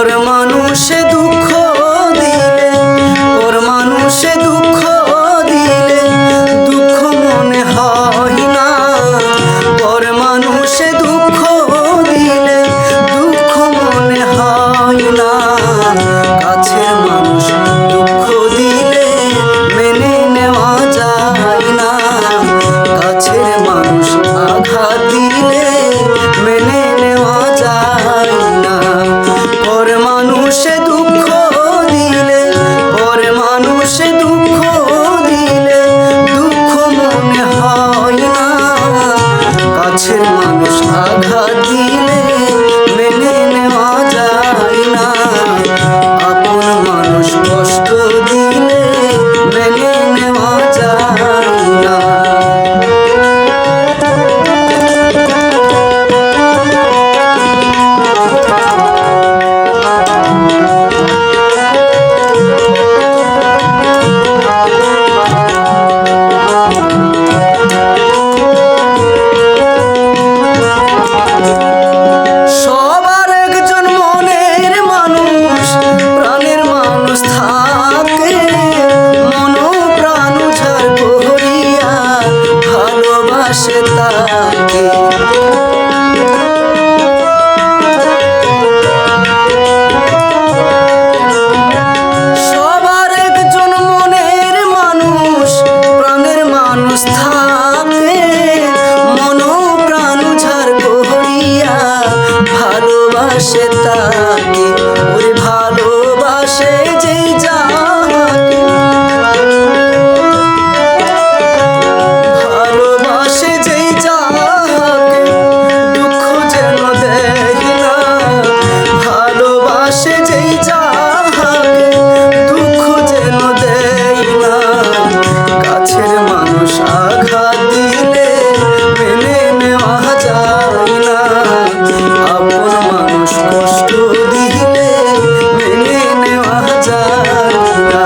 পর মানুষে দুঃখ দিলে, পর মানুষে দুঃখ দিলে দুঃখ মনে হয় না। পর মানুষে দুঃখ দিলে দুঃখ মনে হয় না। কাছের মানুষ দুঃখ দিলে মেনে নেওয়া যায় না। কাছের মানুষ আঘাত দিলে মেনে নেওয়া যায় না। পর মানুষে দুঃখ দিলে, পর মানুষে দুঃখ দিলে দুঃখ মনে হয় না। কাছের মানুষ আঘাত দিলে মেনে নেওয়া যায় না। আপন মানুষ কষ্ট দিলে মেনে নেওয়া যায় না। সবার একজন মনের মানুষ, প্রাণের মানুষ থাকে। মন প্রাণ উজাড় করিয়া ভালোবাসে তাকে। ওরে ভালোবাসে যেই যাকে, ভালোবাসে যেই যাকে দুঃখ যেন দেয় না। ভালোবাসে যেই যাকে দুঃখ যেন দেয় না। কাছের মানুষ আঘাত দিলে মেনে নেওয়া যায় না। আপন মানুষ কষ্ট দিলে মেনে নেওয়া যায় না।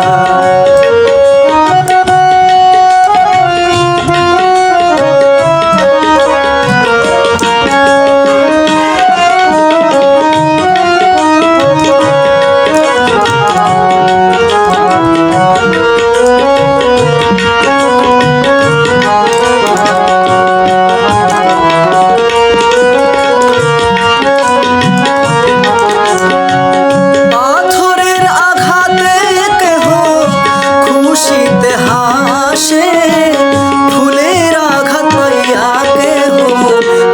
ফুলের আঘাত পাইয়া কেহ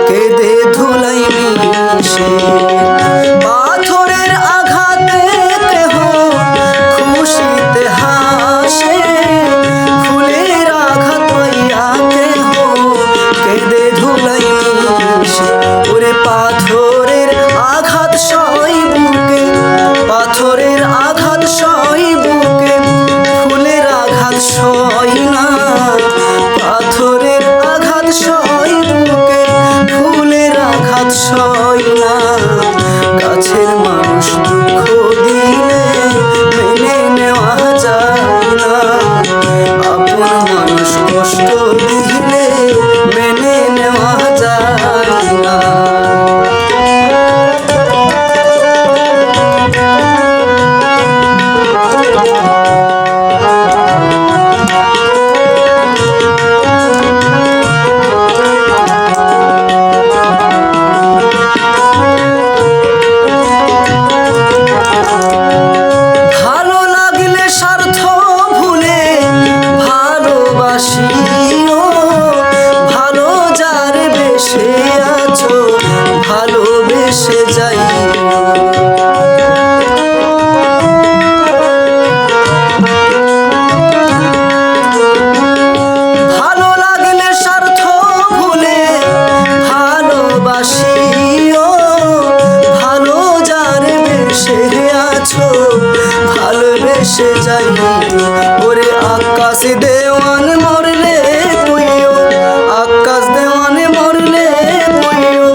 কেঁদে ধুলাই মিশে। পাথরের আঘাতে কেহ খুশিতে হাসে। ফুলের আঘাত পাইয়া কেহ কেঁদে ধুলাই মিশে। ওরে পাথরের আঘাত সই বুকে, পাথরের আঘাত সই বুকে, ফুলের আঘাত সই না। পাথরের আঘাত সই বুকে, ফুলের আঘাত সই না। কাছের মানুষ দুঃখ দিলে মেনে নেওয়া যায় না। আপন মানুষ কষ্ট দিলে মেনে নেওয়া যায় না। ভালো লাগলে স্বার্থ ভুলে ভালোবাসিও। ভালো যার বেশে আছো ভালোবেসে যাইও। ভালো লাগলে স্বার্থ ভুলে ভালোবাসিও। ভালো যার বেশে আছো ভালোবেসে যাইও। ওরে আকাশ দেওয়ান মরলে কইও, আকাশ দেওয়ান মরলে কইও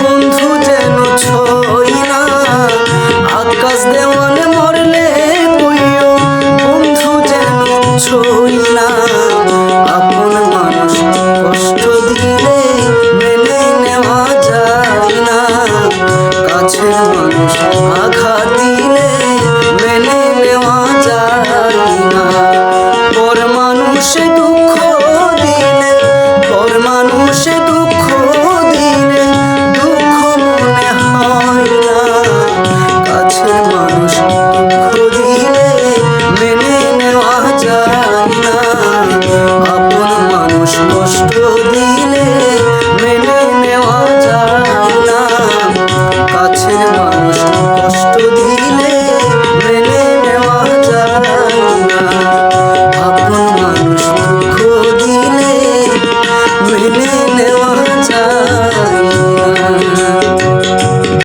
বন্ধু যেন ছই না। আকাশ দেওয়ান মরলে কইও বন্ধু যেন ছই না। আপন মানুষ কষ্ট দিলে মেনে নেওয়া যায় না। কাছের মানুষ আঘাত কষ্ট